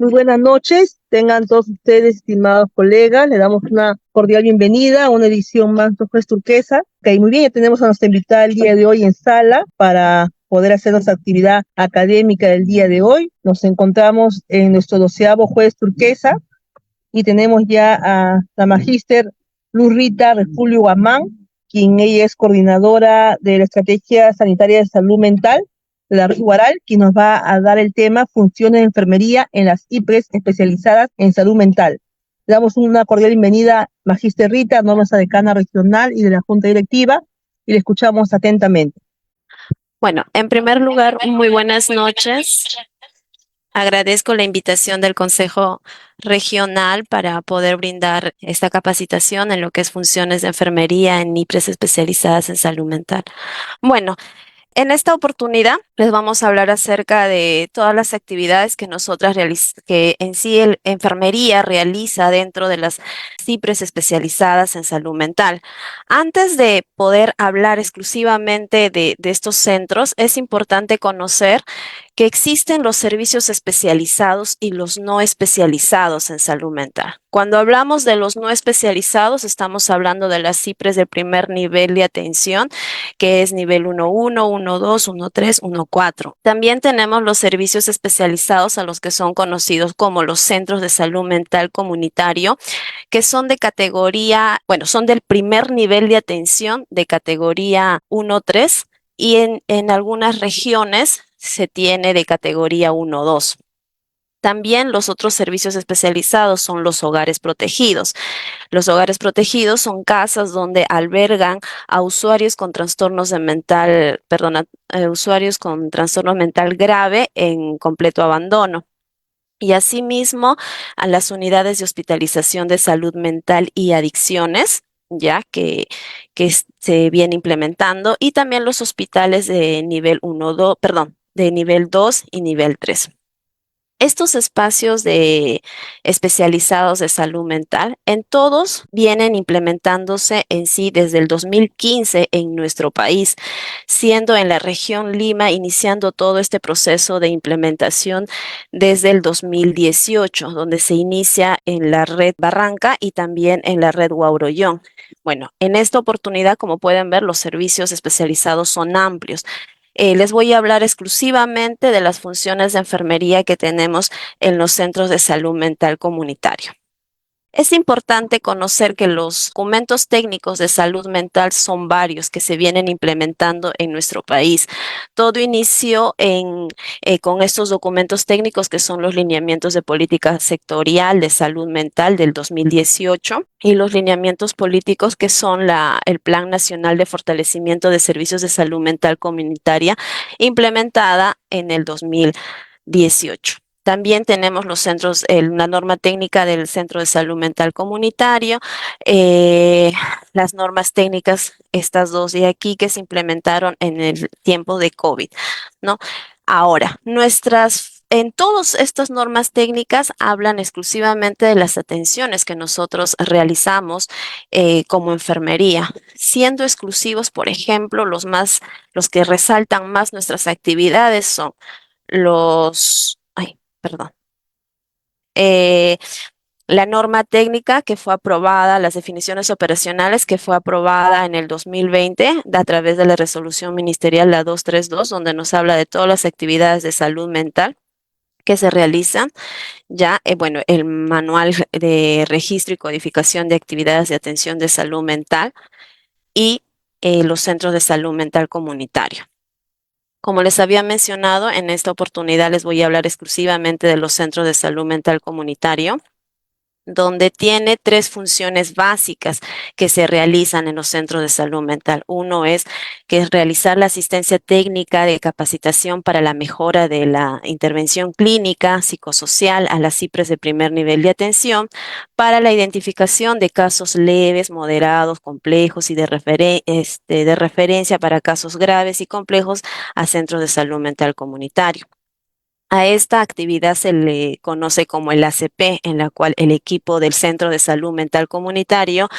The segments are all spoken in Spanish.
Muy buenas noches, tengan todos ustedes, estimados colegas, le damos una cordial bienvenida a una edición más de Juez Turquesa. Ok, muy bien, ya tenemos a nuestra invitada el día de hoy en sala para poder hacer nuestra actividad académica del día de hoy. Nos encontramos en nuestro 12º Juez Turquesa y tenemos ya a la magíster Luz Rita Refulio Guamán, quien ella es coordinadora de la Estrategia Sanitaria de Salud Mental de la Red Guaral, quien nos va a dar el tema funciones de enfermería en las IPRES especializadas en salud mental. Le damos una cordial bienvenida, magíster Rita, nuestra decana regional y de la Junta Directiva, y le escuchamos atentamente. Bueno, en primer lugar, muy buenas noches. Agradezco la invitación del Consejo Regional para poder brindar esta capacitación en lo que es funciones de enfermería en IPRES especializadas en salud mental. Bueno, en esta oportunidad les vamos a hablar acerca de todas las actividades que que en sí el enfermería realiza dentro de las CIPRES especializadas en salud mental. Antes de poder hablar exclusivamente de estos centros, es importante conocer que existen los servicios especializados y los no especializados en salud mental. Cuando hablamos de los no especializados, estamos hablando de las CIPRES de primer nivel de atención, que es nivel 1.1, 1.2, 1.3, 1.4. También tenemos los servicios especializados a los que son conocidos como los centros de salud mental comunitario, que son de categoría, bueno, son del primer nivel de atención de categoría 1.3 y en algunas regiones se tiene de categoría 1.2. También los otros servicios especializados son los hogares protegidos. Los hogares protegidos son casas donde albergan a usuarios con trastornos de mental, perdona, usuarios con trastorno mental grave en completo abandono. Y asimismo a las unidades de hospitalización de salud mental y adicciones, ya que se viene implementando, y también los hospitales de nivel 1, 2, perdón, de nivel 2 y nivel 3. Estos espacios especializados de salud mental, en todos vienen implementándose en sí desde el 2015 en nuestro país, siendo en la región Lima iniciando todo este proceso de implementación desde el 2018, donde se inicia en la red Barranca y también en la red Huaurollón. Bueno, en esta oportunidad, como pueden ver, los servicios especializados son amplios. Les voy a hablar exclusivamente de las funciones de enfermería que tenemos en los centros de salud mental comunitario. Es importante conocer que los documentos técnicos de salud mental son varios que se vienen implementando en nuestro país. Todo inició con estos documentos técnicos que son los lineamientos de política sectorial de salud mental del 2018 y los lineamientos políticos que son el Plan Nacional de Fortalecimiento de Servicios de Salud Mental Comunitaria implementada en el 2018. También tenemos los centros, una norma técnica del Centro de Salud Mental Comunitario, las normas técnicas, estas dos de aquí que se implementaron en el tiempo de COVID, ¿no? Ahora, en todas estas normas técnicas hablan exclusivamente de las atenciones que nosotros realizamos como enfermería, siendo exclusivos, por ejemplo, los que resaltan más nuestras actividades son perdón. Eh, la norma técnica que fue aprobada, las definiciones operacionales que fue aprobada en el 2020 a través de la resolución ministerial la 232, donde nos habla de todas las actividades de salud mental que se realizan. Ya, bueno, el manual de registro y codificación de actividades de atención de salud mental y los centros de salud mental comunitario. Como les había mencionado, en esta oportunidad les voy a hablar exclusivamente de los centros de salud mental comunitario, donde tiene tres funciones básicas que se realizan en los centros de salud mental. Uno es que es realizar la asistencia técnica de capacitación para la mejora de la intervención clínica, psicosocial a las CIPRES de primer nivel de atención para la identificación de casos leves, moderados, complejos y de referencia para casos graves y complejos a centros de salud mental comunitario. A esta actividad se le conoce como el ACP, en la cual el equipo del Centro de Salud Mental Comunitario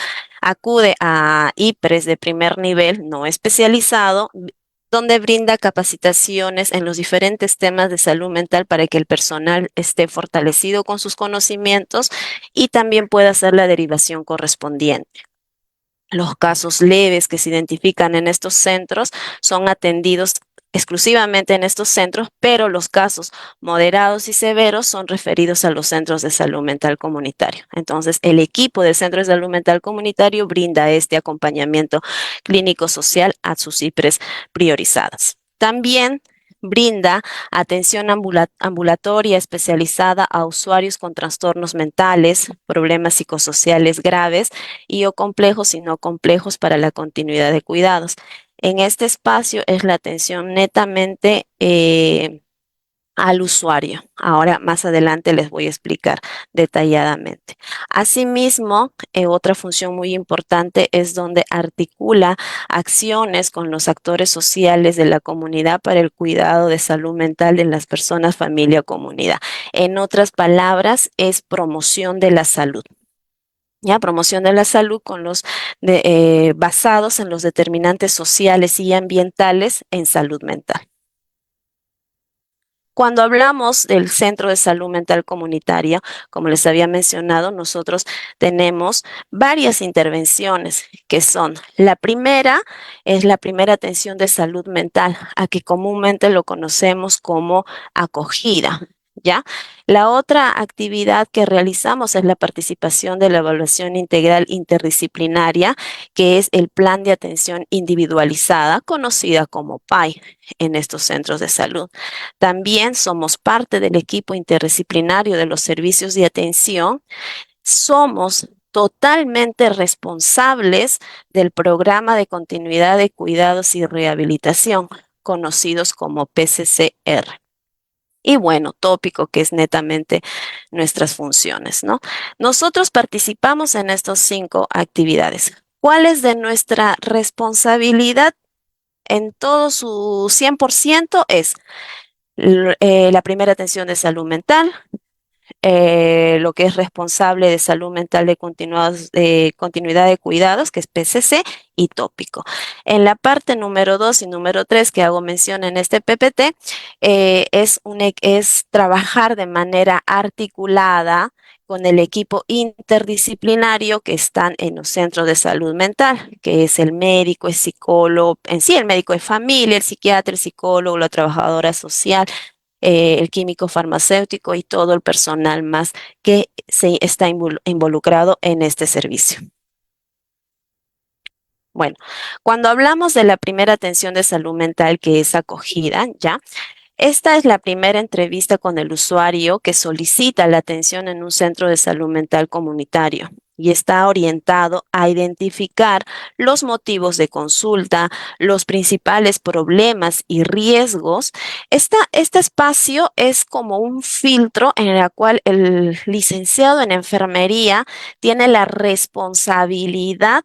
acude a IPRES de primer nivel no especializado donde brinda capacitaciones en los diferentes temas de salud mental para que el personal esté fortalecido con sus conocimientos y también pueda hacer la derivación correspondiente. Los casos leves que se identifican en estos centros son atendidos exclusivamente en estos centros, pero los casos moderados y severos son referidos a los centros de salud mental comunitario. Entonces, el equipo del Centro de Salud Mental Comunitario brinda este acompañamiento clínico social a sus IPRES priorizadas. También brinda atención ambulatoria especializada a usuarios con trastornos mentales, problemas psicosociales graves y o complejos y no complejos para la continuidad de cuidados. En este espacio es la atención netamente al usuario. Ahora más adelante les voy a explicar detalladamente. Asimismo, otra función muy importante es donde articula acciones con los actores sociales de la comunidad para el cuidado de salud mental de las personas, familia o comunidad. En otras palabras, es promoción de la salud. Ya, promoción de la salud con basados en los determinantes sociales y ambientales en salud mental. Cuando hablamos del Centro de Salud Mental Comunitaria, como les había mencionado, nosotros tenemos varias intervenciones que son, la primera es la primera atención de salud mental, a que comúnmente lo conocemos como acogida. ¿Ya? La otra actividad que realizamos es la participación de la evaluación integral interdisciplinaria, que es el plan de atención individualizada, conocida como PAI en estos centros de salud. También somos parte del equipo interdisciplinario de los servicios de atención. Somos totalmente responsables del programa de continuidad de cuidados y rehabilitación, conocidos como PCCR. Y bueno, tópico que es netamente nuestras funciones, ¿no? Nosotros participamos en estas 5 actividades. ¿Cuál es de nuestra responsabilidad en todo su 100%? Es la primera atención de salud mental, lo que es responsable de salud mental de continuidad de cuidados, que es PCC, y tópico. En la parte número 2 y número 3 que hago mención en este PPT, es trabajar de manera articulada con el equipo interdisciplinario que están en los centros de salud mental, que es el médico, el psicólogo, en sí el médico de familia, el psiquiatra, el psicólogo, la trabajadora social, el químico farmacéutico y todo el personal más que se está involucrado en este servicio. Bueno, cuando hablamos de la primera atención de salud mental, que es acogida, ¿ya? Esta es la primera entrevista con el usuario que solicita la atención en un centro de salud mental comunitario y está orientado a identificar los motivos de consulta, los principales problemas y riesgos. Este espacio es como un filtro en el cual el licenciado en enfermería tiene la responsabilidad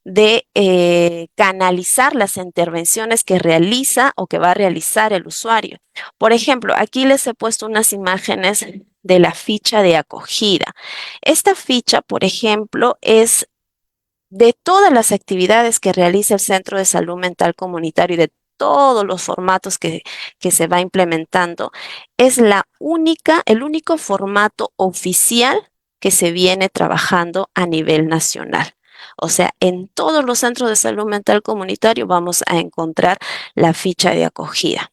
de canalizar las intervenciones que realiza o que va a realizar el usuario. Por ejemplo, aquí les he puesto unas imágenes de la ficha de acogida. Esta ficha, por ejemplo, es de todas las actividades que realiza el Centro de Salud Mental Comunitario y de todos los formatos que se va implementando, es el único formato oficial que se viene trabajando a nivel nacional. O sea, en todos los centros de salud mental comunitario vamos a encontrar la ficha de acogida.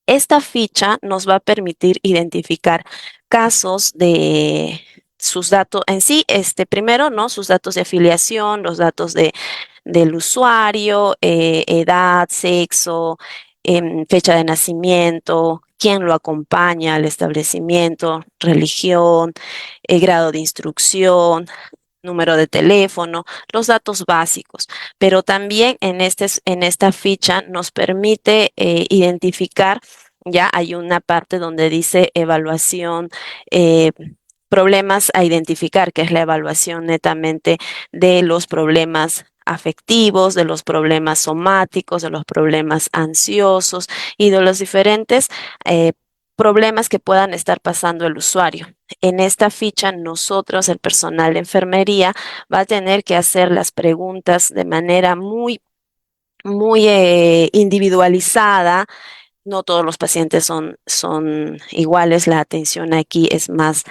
Esta ficha nos va a permitir identificar casos de sus datos en sí, primero, ¿no? Sus datos de afiliación, los datos del usuario, edad, sexo, fecha de nacimiento, quién lo acompaña al establecimiento, religión, grado de instrucción, número de teléfono, los datos básicos, pero también en esta ficha nos permite identificar, ya hay una parte donde dice evaluación, problemas a identificar, que es la evaluación netamente de los problemas afectivos, de los problemas somáticos, de los problemas ansiosos y de los diferentes problemas que puedan estar pasando el usuario. En esta ficha, nosotros, el personal de enfermería, va a tener que hacer las preguntas de manera muy muy individualizada. No todos los pacientes son iguales. La atención aquí es más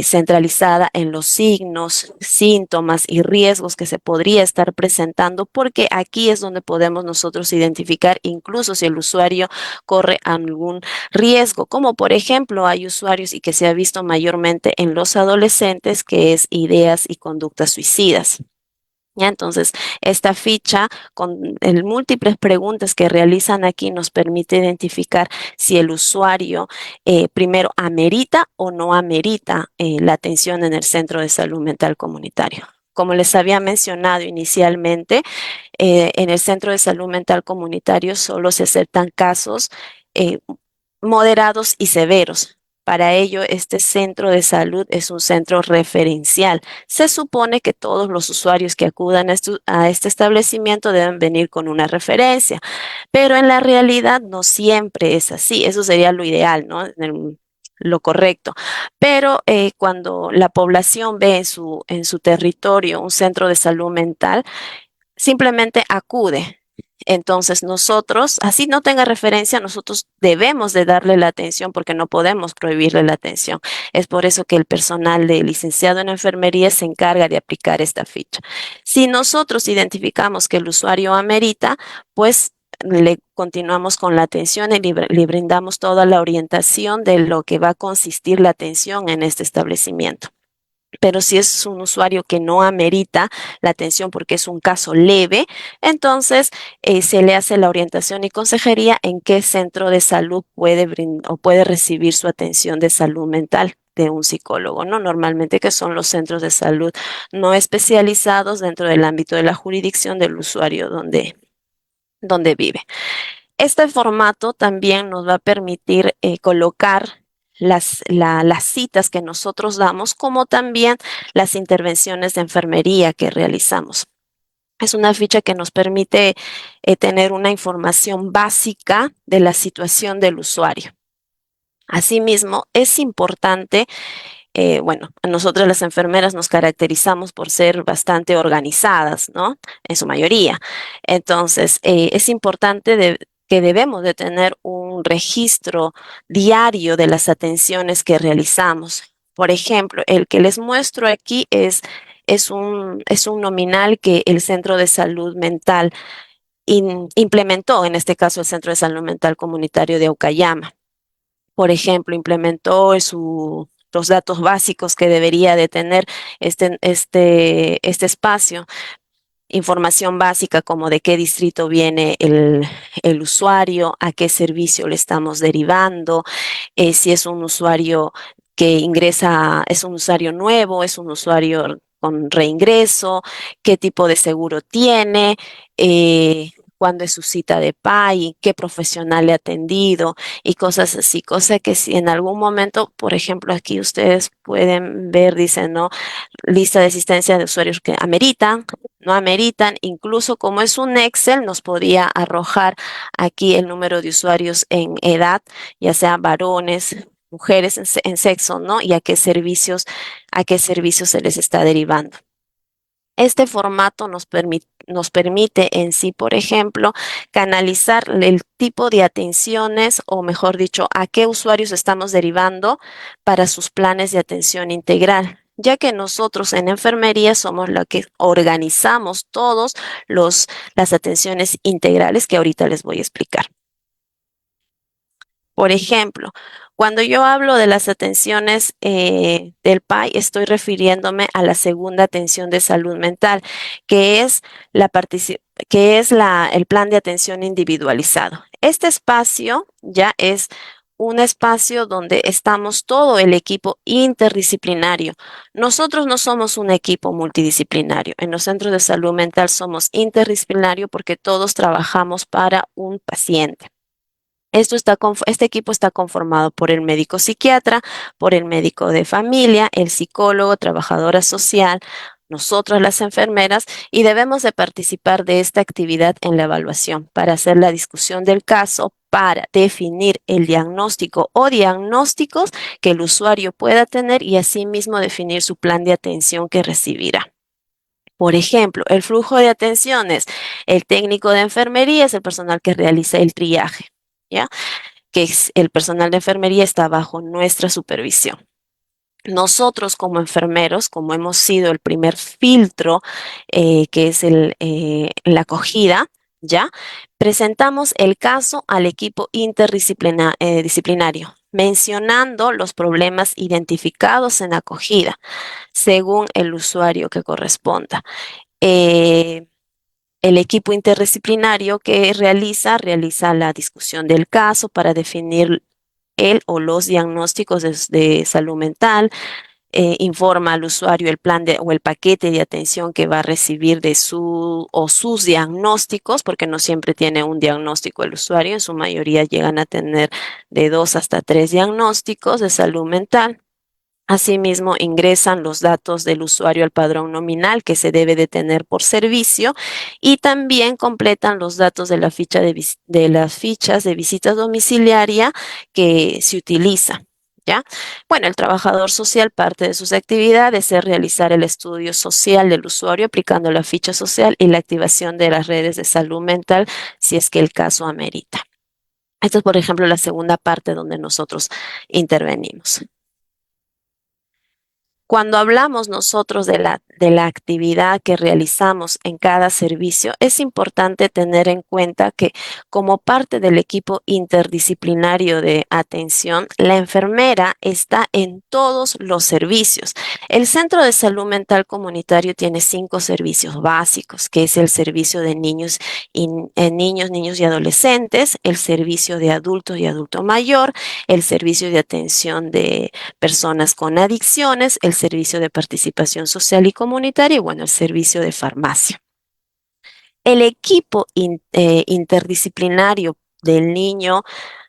centralizada en los signos, síntomas y riesgos que se podría estar presentando, porque aquí es donde podemos nosotros identificar incluso si el usuario corre algún riesgo, como por ejemplo hay usuarios y que se ha visto mayormente en los adolescentes, que es ideas y conductas suicidas. Ya, entonces, esta ficha con múltiples preguntas que realizan aquí nos permite identificar si el usuario primero amerita o no amerita la atención en el centro de salud mental comunitario. Como les había mencionado inicialmente, en el centro de salud mental comunitario solo se aceptan casos eh, moderados y severos. Para ello, este centro de salud es un centro referencial. Se supone que todos los usuarios que acudan a este establecimiento deben venir con una referencia, pero en la realidad no siempre es así. Eso sería lo ideal, ¿no? Lo correcto. Pero cuando la población ve en su territorio un centro de salud mental, simplemente acude. Entonces nosotros, así no tenga referencia, nosotros debemos de darle la atención porque no podemos prohibirle la atención. Es por eso que el personal de licenciado en enfermería se encarga de aplicar esta ficha. Si nosotros identificamos que el usuario amerita, pues le continuamos con la atención y le brindamos toda la orientación de lo que va a consistir la atención en este establecimiento. Pero si es un usuario que no amerita la atención porque es un caso leve, entonces se le hace la orientación y consejería en qué centro de salud o puede recibir su atención de salud mental de un psicólogo, ¿no? Normalmente que son los centros de salud no especializados dentro del ámbito de la jurisdicción del usuario donde vive. Este formato también nos va a permitir colocar las citas que nosotros damos, como también las intervenciones de enfermería que realizamos. Es una ficha que nos permite tener una información básica de la situación del usuario. Asimismo, es importante, bueno, nosotras las enfermeras nos caracterizamos por ser bastante organizadas, ¿no? En su mayoría. Entonces, es importante que debemos de tener un registro diario de las atenciones que realizamos. Por ejemplo, el que les muestro aquí es un nominal que el Centro de Salud Mental implementó, en este caso el Centro de Salud Mental Comunitario de Aucayama. Por ejemplo, implementó los datos básicos que debería de tener este espacio, información básica como de qué distrito viene el usuario, a qué servicio le estamos derivando, si es un usuario que ingresa, es un usuario nuevo, es un usuario con reingreso, qué tipo de seguro tiene, cuándo es su cita de PAI, qué profesional le ha atendido y cosas así, cosa que si en algún momento, por ejemplo, aquí ustedes pueden ver, dicen, ¿no? Lista de asistencia de usuarios que ameritan, no ameritan, incluso como es un Excel, nos podría arrojar aquí el número de usuarios en edad, ya sea varones, mujeres en sexo, ¿no? Y a qué servicios se les está derivando. Este formato nos permite en sí, por ejemplo, canalizar el tipo de atenciones, o mejor dicho, a qué usuarios estamos derivando para sus planes de atención integral, ya que nosotros en enfermería somos los que organizamos las atenciones integrales que ahorita les voy a explicar. Por ejemplo, cuando yo hablo de las atenciones del PAI, estoy refiriéndome a la segunda atención de salud mental, que es el plan de atención individualizado. Este espacio ya es un espacio donde estamos todo el equipo interdisciplinario. Nosotros no somos un equipo multidisciplinario. En los centros de salud mental somos interdisciplinario porque todos trabajamos para un paciente. Este equipo está conformado por el médico psiquiatra, por el médico de familia, el psicólogo, trabajadora social, nosotros las enfermeras, y debemos de participar de esta actividad en la evaluación para hacer la discusión del caso, para definir el diagnóstico o diagnósticos que el usuario pueda tener y asimismo definir su plan de atención que recibirá. Por ejemplo, el flujo de atenciones El técnico de enfermería es el personal que realiza el triaje, ¿ya? Que es el personal de enfermería está bajo nuestra supervisión. Nosotros como enfermeros, como hemos sido el primer filtro, que es la acogida, ¿ya? Presentamos el caso al equipo interdisciplinario, mencionando los problemas identificados en acogida, según el usuario que corresponda. Eh, el equipo interdisciplinario que realiza la discusión del caso para definir el o los diagnósticos de salud mental, informa al usuario el plan o el paquete de atención que va a recibir de su o sus diagnósticos, porque no siempre tiene un diagnóstico el usuario, en su mayoría llegan a tener de 2 hasta 3 diagnósticos de salud mental. Asimismo, ingresan los datos del usuario al padrón nominal que se debe de tener por servicio y también completan los datos de la ficha de las fichas de visita domiciliaria que se utiliza. ¿Ya? Bueno, el trabajador social, parte de sus actividades es realizar el estudio social del usuario aplicando la ficha social y la activación de las redes de salud mental si es que el caso amerita. Esta es, por ejemplo, la segunda parte donde nosotros intervenimos. Cuando hablamos nosotros de la actividad que realizamos en cada servicio, es importante tener en cuenta que como parte del equipo interdisciplinario de atención, la enfermera está en todos los servicios. El Centro de Salud Mental Comunitario tiene 5 servicios básicos, que es el servicio de niños y adolescentes, el servicio de adultos y adulto mayor, el servicio de atención de personas con adicciones, el servicio de participación social y comunitaria y bueno, el servicio de farmacia. El equipo interdisciplinario del niño,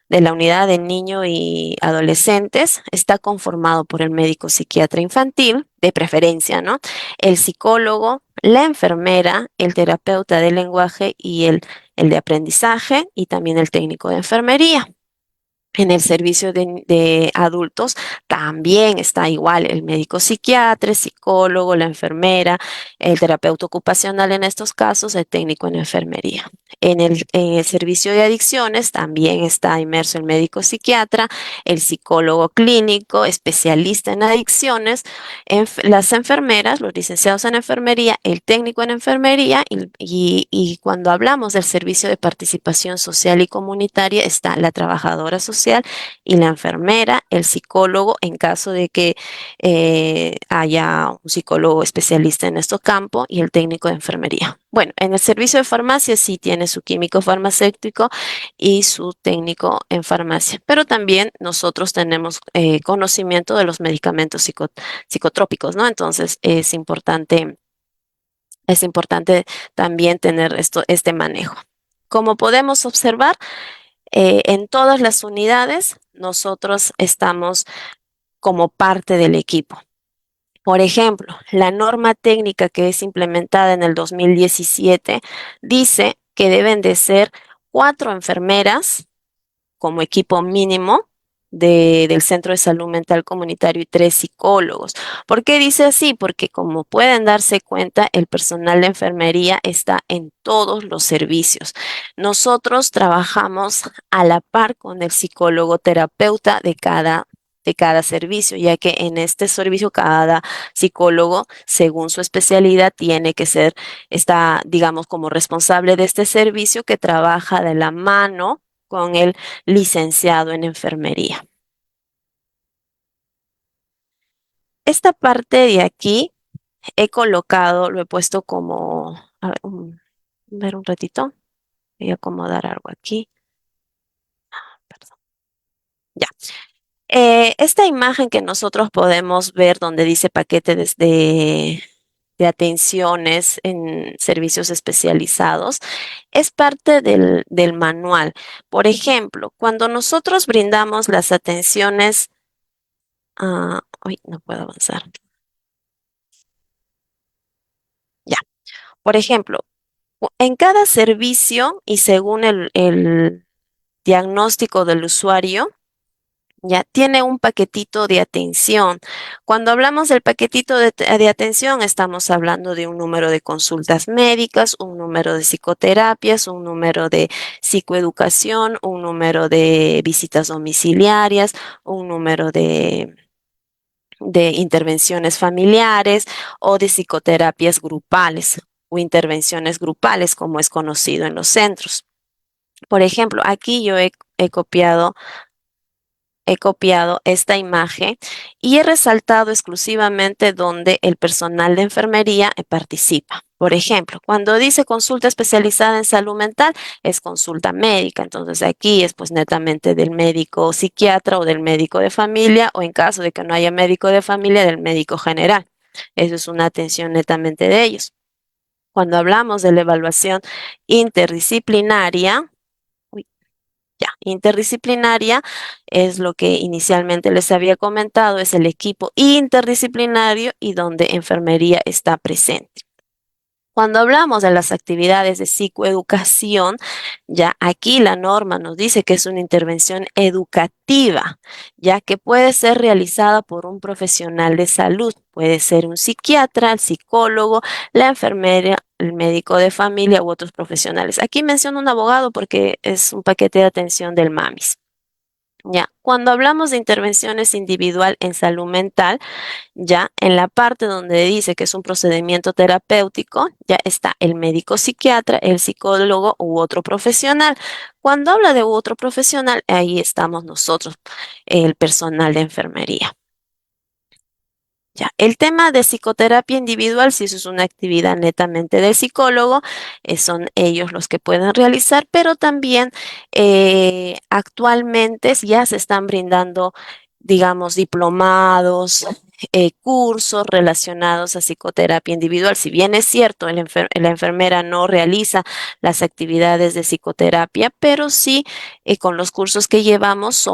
de la unidad de niño y adolescentes, está conformado por el médico psiquiatra infantil, de preferencia, ¿no? El psicólogo, la enfermera, el terapeuta del lenguaje y el de aprendizaje y también el técnico de enfermería. En el servicio de adultos también está igual el médico psiquiatra, el psicólogo, la enfermera, el terapeuta ocupacional en estos casos, el técnico en enfermería. En el servicio de adicciones también está inmerso el médico psiquiatra, el psicólogo clínico, especialista en adicciones, las enfermeras, los licenciados en enfermería, el técnico en enfermería y cuando hablamos del servicio de participación social y comunitaria está la trabajadora social y la enfermera, el psicólogo en caso de que haya un psicólogo especialista en este campo y el técnico de enfermería. Bueno, en el servicio de farmacia sí tiene su químico farmacéutico y su técnico en farmacia, pero también nosotros tenemos conocimiento de los medicamentos psicotrópicos, ¿no? Entonces es importante también tener este manejo. Como podemos observar, en todas las unidades nosotros estamos como parte del equipo. Por ejemplo, la norma técnica que es implementada en el 2017 dice que deben de ser 4 enfermeras como equipo mínimo del Centro de Salud Mental Comunitario y 3 psicólogos. ¿Por qué dice así? Porque como pueden darse cuenta, el personal de enfermería está en todos los servicios. Nosotros trabajamos a la par con el psicólogo terapeuta de cada servicio, ya que en este servicio cada psicólogo, según su especialidad, está, digamos, como responsable de este servicio que trabaja de la mano con el licenciado en enfermería. Esta parte de aquí lo he puesto como, a ver, ver un ratito, voy a acomodar algo aquí. Perdón. Ya. Esta imagen que nosotros podemos ver donde dice paquete de atenciones en servicios especializados, es parte del manual. Por ejemplo, cuando nosotros brindamos las atenciones. Uy, no puedo avanzar. Ya. Por ejemplo, en cada servicio y según el diagnóstico del usuario, ya tiene un paquetito de atención. Cuando hablamos del paquetito de atención, estamos hablando de un número de consultas médicas, un número de psicoterapias, un número de psicoeducación, un número de visitas domiciliarias, un número de intervenciones familiares o de psicoterapias grupales o intervenciones grupales, como es conocido en los centros. Por ejemplo, aquí yo he copiado esta imagen y he resaltado exclusivamente donde el personal de enfermería participa. Por ejemplo, cuando dice consulta especializada en salud mental, es consulta médica. Entonces aquí es pues netamente del médico psiquiatra o del médico de familia, o en caso de que no haya médico de familia, del médico general. Eso es una atención netamente de ellos. Cuando hablamos de la evaluación interdisciplinaria, ya, interdisciplinaria es lo que inicialmente les había comentado, es el equipo interdisciplinario y donde enfermería está presente. Cuando hablamos de las actividades de psicoeducación, ya aquí la norma nos dice que es una intervención educativa, ya que puede ser realizada por un profesional de salud, puede ser un psiquiatra, el psicólogo, la enfermera, el médico de familia u otros profesionales. Aquí menciono un abogado porque es un paquete de atención del MAMIS. Ya, cuando hablamos de intervenciones individual en salud mental, ya en la parte donde dice que es un procedimiento terapéutico, ya está el médico psiquiatra, el psicólogo u otro profesional. Cuando habla de otro profesional, ahí estamos nosotros, el personal de enfermería. Ya, el tema de psicoterapia individual, si eso es una actividad netamente del psicólogo, son ellos los que pueden realizar, pero también actualmente ya se están brindando, digamos, diplomados, cursos relacionados a psicoterapia individual. Si bien es cierto, la enfermera no realiza las actividades de psicoterapia, pero sí con los cursos que llevamos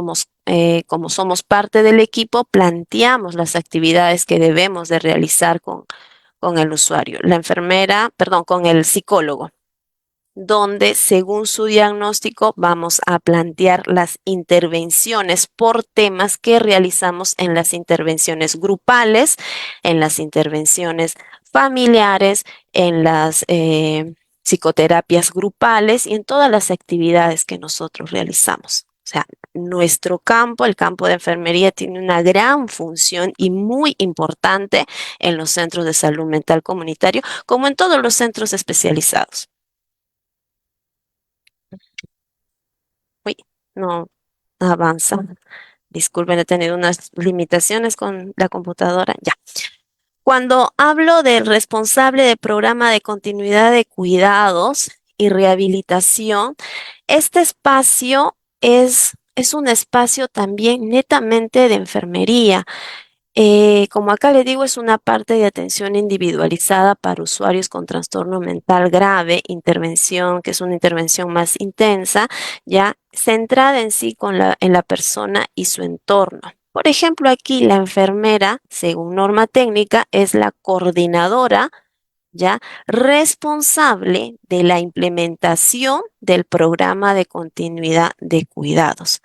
como somos parte del equipo, planteamos las actividades que debemos de realizar con el usuario, la enfermera, perdón, con el psicólogo, donde según su diagnóstico vamos a plantear las intervenciones por temas que realizamos en las intervenciones grupales, en las intervenciones familiares, en las psicoterapias grupales y en todas las actividades que nosotros realizamos. O sea, nuestro campo, el campo de enfermería, tiene una gran función y muy importante en los centros de salud mental comunitario, como en todos los centros especializados. Uy, no avanza. Disculpen, he tenido unas limitaciones con la computadora. Ya. Cuando hablo del responsable del programa de continuidad de cuidados y rehabilitación, este espacio es un espacio también netamente de enfermería. Como acá le digo, es una parte de atención individualizada para usuarios con trastorno mental grave, intervención, que es una intervención más intensa, ya centrada en sí en la persona y su entorno. Por ejemplo, aquí la enfermera, según norma técnica, es la coordinadora, ya responsable de la implementación del programa de continuidad de cuidados.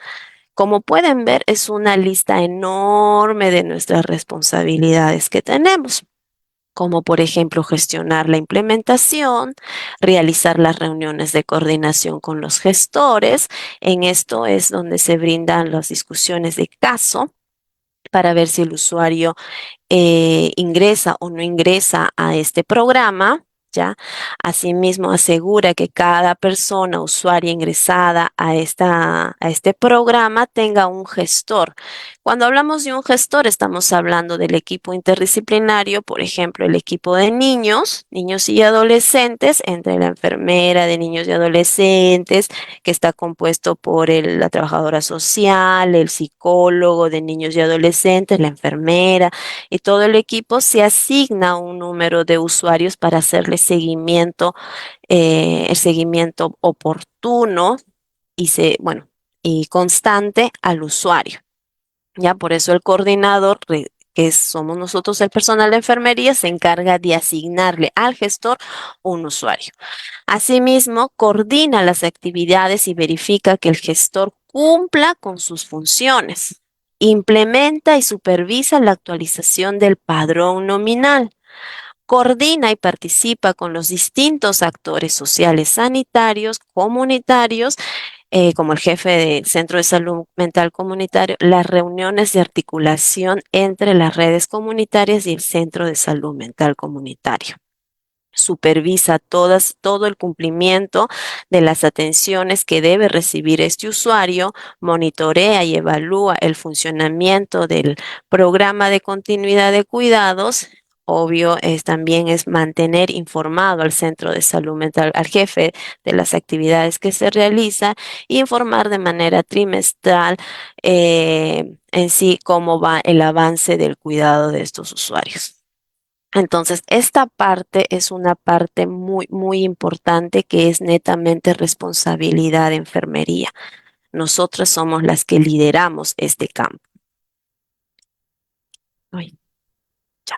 Como pueden ver, es una lista enorme de nuestras responsabilidades que tenemos, como por ejemplo gestionar la implementación, realizar las reuniones de coordinación con los gestores. En esto es donde se brindan las discusiones de caso para ver si el usuario ingresa o no ingresa a este programa. ¿Ya? Asimismo, asegura que cada persona usuaria ingresada a este programa tenga un gestor. Cuando hablamos de un gestor, estamos hablando del equipo interdisciplinario, por ejemplo, el equipo de niños y adolescentes, entre la enfermera de niños y adolescentes, que está compuesto por la trabajadora social, el psicólogo de niños y adolescentes, la enfermera, y todo el equipo se asigna un número de usuarios para hacerle seguimiento, el seguimiento oportuno bueno, y constante al usuario. Ya por eso el coordinador, que somos nosotros el personal de enfermería, se encarga de asignarle al gestor un usuario. Asimismo, coordina las actividades y verifica que el gestor cumpla con sus funciones. Implementa y supervisa la actualización del padrón nominal. Coordina y participa con los distintos actores sociales sanitarios, comunitarios, como el jefe del Centro de Salud Mental Comunitario, las reuniones de articulación entre las redes comunitarias y el Centro de Salud Mental Comunitario. Supervisa todo el cumplimiento de las atenciones que debe recibir este usuario, monitorea y evalúa el funcionamiento del programa de continuidad de cuidados. Obvio, también es mantener informado al centro de salud mental, al jefe de las actividades que se realiza, e informar de manera trimestral en sí cómo va el avance del cuidado de estos usuarios. Entonces, esta parte es una parte muy, muy importante que es netamente responsabilidad de enfermería. Nosotras somos las que lideramos este campo. Ay, ya.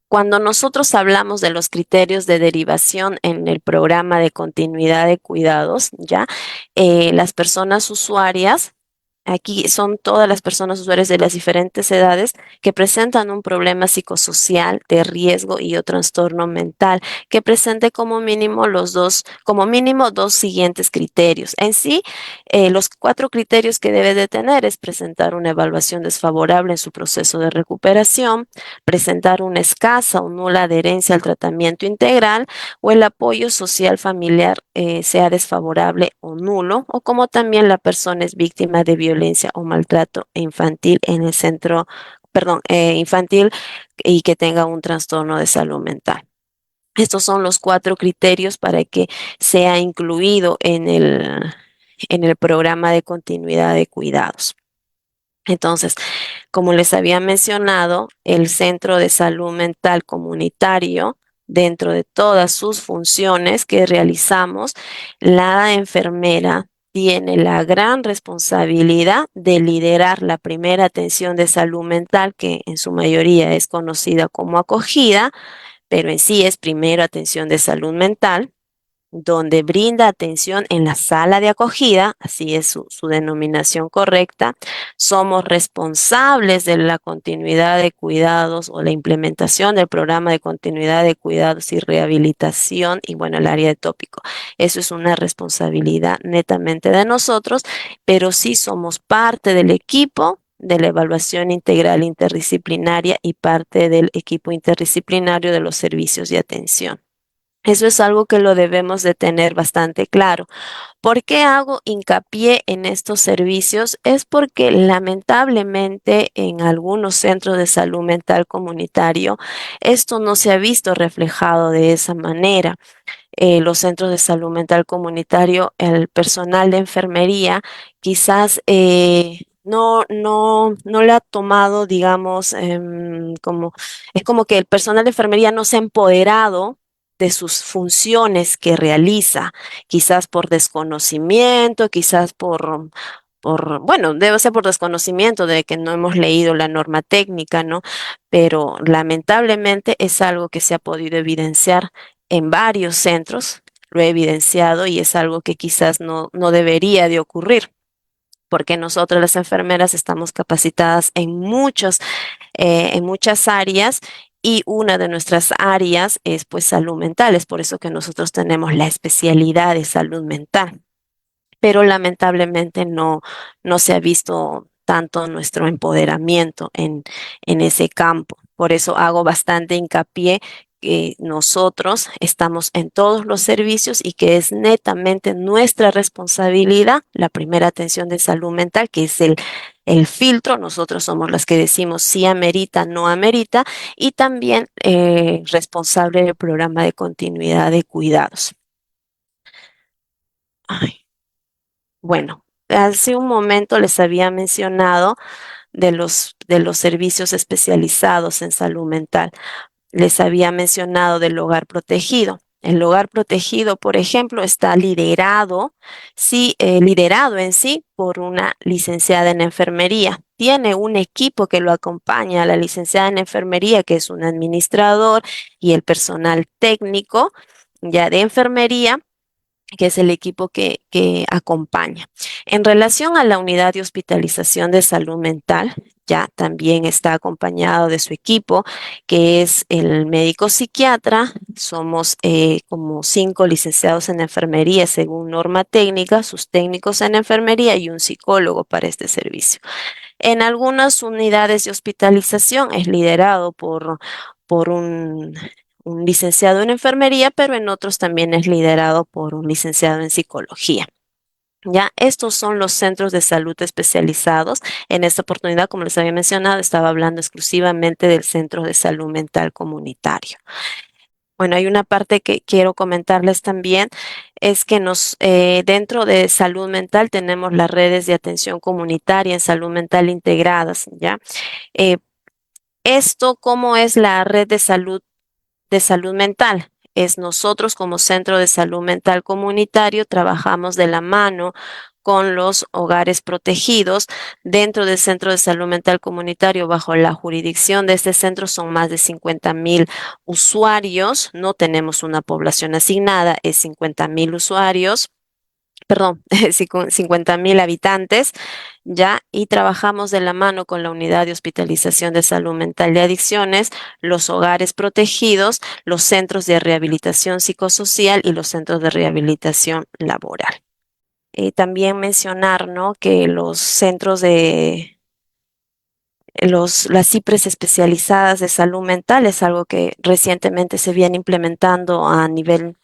Cuando nosotros hablamos de los criterios de derivación en el programa de continuidad de cuidados, ya, las personas usuarias. Aquí son todas las personas usuarias de las diferentes edades que presentan un problema psicosocial de riesgo y o trastorno mental que presente como mínimo dos siguientes criterios. En sí, los 4 criterios que debe de tener es presentar una evaluación desfavorable en su proceso de recuperación, presentar una escasa o nula adherencia al tratamiento integral o el apoyo social familiar sea desfavorable o nulo, o como también la persona es víctima de violencia o maltrato infantil en el centro, perdón, infantil y que tenga un trastorno de salud mental. Estos son los 4 criterios para que sea incluido en el programa de continuidad de cuidados. Entonces, como les había mencionado, el Centro de Salud Mental Comunitario, dentro de todas sus funciones que realizamos, la enfermera tiene la gran responsabilidad de liderar la primera atención de salud mental, que en su mayoría es conocida como acogida, pero en sí es primero atención de salud mental, donde brinda atención en la sala de acogida, así es su denominación correcta. Somos responsables de la continuidad de cuidados o la implementación del programa de continuidad de cuidados y rehabilitación y bueno, el área de tópico. Eso es una responsabilidad netamente de nosotros, pero sí somos parte del equipo de la evaluación integral interdisciplinaria y parte del equipo interdisciplinario de los servicios de atención. Eso es algo que lo debemos de tener bastante claro. ¿Por qué hago hincapié en estos servicios? Es porque lamentablemente en algunos centros de salud mental comunitario esto no se ha visto reflejado de esa manera. Los centros de salud mental comunitario, el personal de enfermería quizás no le ha tomado, digamos, es como que el personal de enfermería no se ha empoderado de sus funciones que realiza, quizás por desconocimiento, quizás bueno, debe ser por desconocimiento de que no hemos leído la norma técnica, ¿no? Pero lamentablemente es algo que se ha podido evidenciar en varios centros, lo he evidenciado y es algo que quizás no debería de ocurrir, porque nosotros las enfermeras estamos capacitadas en muchas áreas y una de nuestras áreas es pues salud mental, es por eso que nosotros tenemos la especialidad de salud mental, pero lamentablemente no se ha visto tanto nuestro empoderamiento en ese campo. Por eso hago bastante hincapié que nosotros estamos en todos los servicios y que es netamente nuestra responsabilidad la primera atención de salud mental, que es el filtro. Nosotros somos las que decimos si amerita, no amerita, y también responsable del programa de continuidad de cuidados. Ay. Bueno, hace un momento les había mencionado de los servicios especializados en salud mental. Les había mencionado del hogar protegido. El hogar protegido, por ejemplo, está liderado, sí, liderado en sí por una licenciada en enfermería. Tiene un equipo que lo acompaña a la licenciada en enfermería, que es un administrador y el personal técnico ya de enfermería que es el equipo que acompaña. En relación a la unidad de hospitalización de salud mental, ya también está acompañado de su equipo, que es el médico psiquiatra. Somos como 5 licenciados en enfermería según norma técnica, sus técnicos en enfermería y un psicólogo para este servicio. En algunas unidades de hospitalización es liderado por un licenciado en enfermería, pero en otros también es liderado por un licenciado en psicología. Ya, estos son los centros de salud especializados. En esta oportunidad, como les había mencionado, estaba hablando exclusivamente del centro de salud mental comunitario. Bueno, hay una parte que quiero comentarles también, es que dentro de salud mental tenemos las redes de atención comunitaria en salud mental integradas, ¿ya? Eh, ¿Cómo es la red de salud mental? Es nosotros como Centro de Salud Mental Comunitario trabajamos de la mano con los hogares protegidos. Dentro del Centro de Salud Mental Comunitario, bajo la jurisdicción de este centro, son más de 50,000 usuarios. No tenemos una población asignada, es 50,000 usuarios, perdón, 50,000 habitantes, ya, y trabajamos de la mano con la Unidad de Hospitalización de Salud Mental de Adicciones, los hogares protegidos, los centros de rehabilitación psicosocial y los centros de rehabilitación laboral. También mencionar, ¿no?, que los centros las CIPRES especializadas de salud mental es algo que recientemente se viene implementando a nivel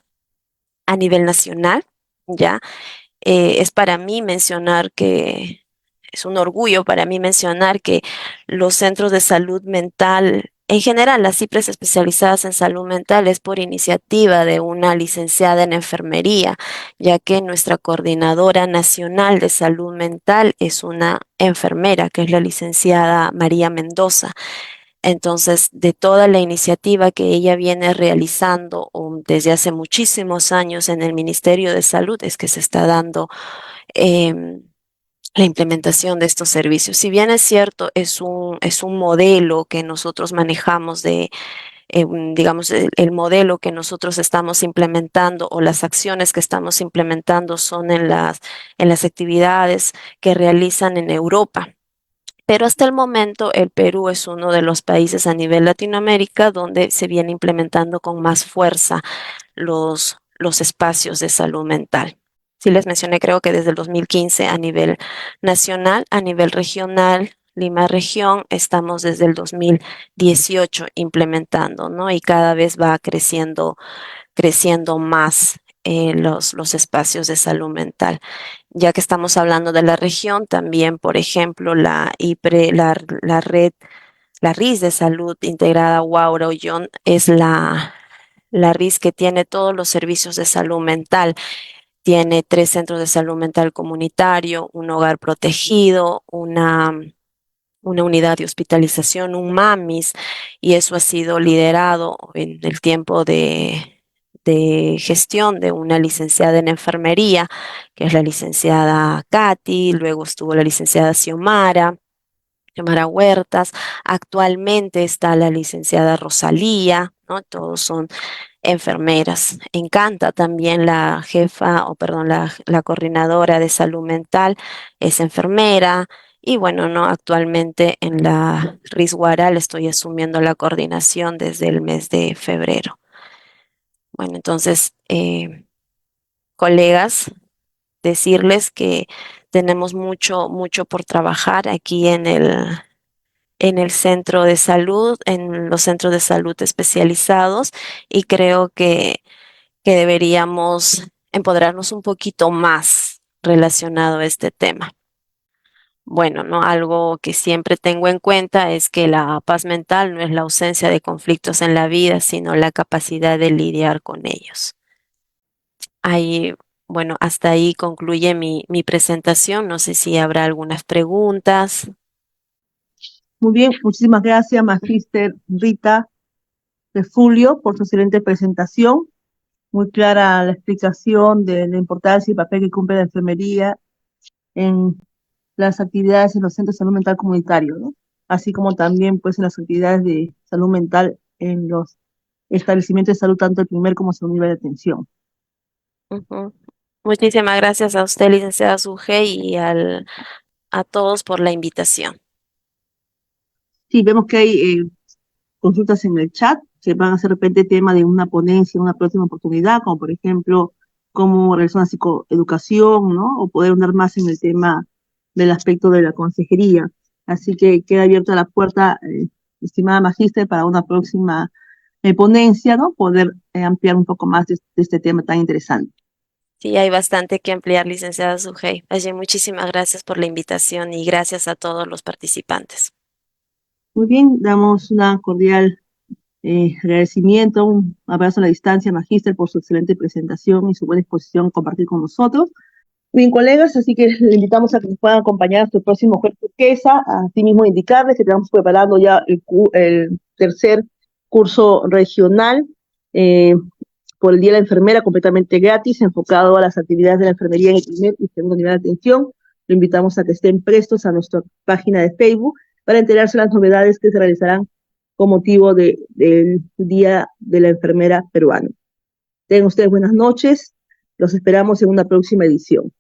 nacional, ¿ya? Es para mí mencionar que es un orgullo para mí mencionar que los centros de salud mental, en general, las CIPRES especializadas en salud mental es por iniciativa de una licenciada en enfermería, ya que nuestra coordinadora nacional de salud mental es una enfermera, que es la licenciada María Mendoza. Entonces, de toda la iniciativa que ella viene realizando desde hace muchísimos años en el Ministerio de Salud, es que se está dando em, la implementación de estos servicios. Si bien es cierto, es un modelo que nosotros manejamos digamos, el modelo que nosotros estamos implementando o las acciones que estamos implementando son en las actividades que realizan en Europa. Pero hasta el momento el Perú es uno de los países a nivel Latinoamérica donde se viene implementando con más fuerza los espacios de salud mental. Sí les mencioné, creo que desde el 2015 a nivel nacional, a nivel regional, Lima región, estamos desde el 2018 implementando, ¿no? Y cada vez va creciendo más los espacios de salud mental. Ya que estamos hablando de la región, también, por ejemplo, la IPRE, la red, la RIS de salud integrada Huaura Ollón es la RIS que tiene todos los servicios de salud mental. Tiene 3 centros de salud mental comunitario, un hogar protegido, una unidad de hospitalización, un MAMIS, y eso ha sido liderado en el tiempo de gestión de una licenciada en enfermería, que es la licenciada Katy, luego estuvo la licenciada Xiomara Huertas, actualmente está la licenciada Rosalía, ¿no? Todos son enfermeras. Encanta también la jefa, o perdón, la coordinadora de salud mental es enfermera. Y bueno, no, actualmente en la RIS-Guaral estoy asumiendo la coordinación desde el mes de febrero. Bueno, entonces, colegas, decirles que tenemos mucho por trabajar aquí en el centro de salud, en los centros de salud especializados, y creo que deberíamos empoderarnos un poquito más relacionado a este tema. Bueno, ¿no? Algo que siempre tengo en cuenta es que la paz mental no es la ausencia de conflictos en la vida, sino la capacidad de lidiar con ellos. Ahí, bueno, hasta ahí concluye mi presentación. No sé si habrá algunas preguntas. Muy bien, muchísimas gracias, Magíster Rita Refulio, por su excelente presentación. Muy clara la explicación de la importancia y papel que cumple la enfermería en las actividades en los centros de salud mental comunitarios, ¿no? Así como también pues en las actividades de salud mental en los establecimientos de salud, tanto el primer como segundo nivel de atención. Ujú. Muchísimas gracias a usted, licenciada Suje, y a todos por la invitación. Sí, vemos que hay consultas en el chat que van a ser de repente tema de una ponencia en una próxima oportunidad, como por ejemplo cómo realizar una psicoeducación, ¿no? O poder andar más en el tema del aspecto de la consejería. Así que queda abierta la puerta, estimada magíster, para una próxima ponencia, ¿no? Poder ampliar un poco más de este tema tan interesante. Sí, hay bastante que ampliar, licenciada Sujei. Allí, muchísimas gracias por la invitación y gracias a todos los participantes. Muy bien, damos una cordial agradecimiento, un abrazo a la distancia, magíster, por su excelente presentación y su buena exposición a compartir con nosotros. Bien, colegas, así que le invitamos a que nos puedan acompañar a nuestro próximo jueves turquesa. Asimismo, indicarles que estamos preparando ya el tercer curso regional eh, por el Día de la Enfermera, completamente gratis, enfocado a las actividades de la enfermería en el primer y segundo nivel de atención. Lo invitamos a que estén prestos a nuestra página de Facebook para enterarse de las novedades que se realizarán con motivo del Día de la Enfermera peruana. Tengan ustedes buenas noches. Los esperamos en una próxima edición.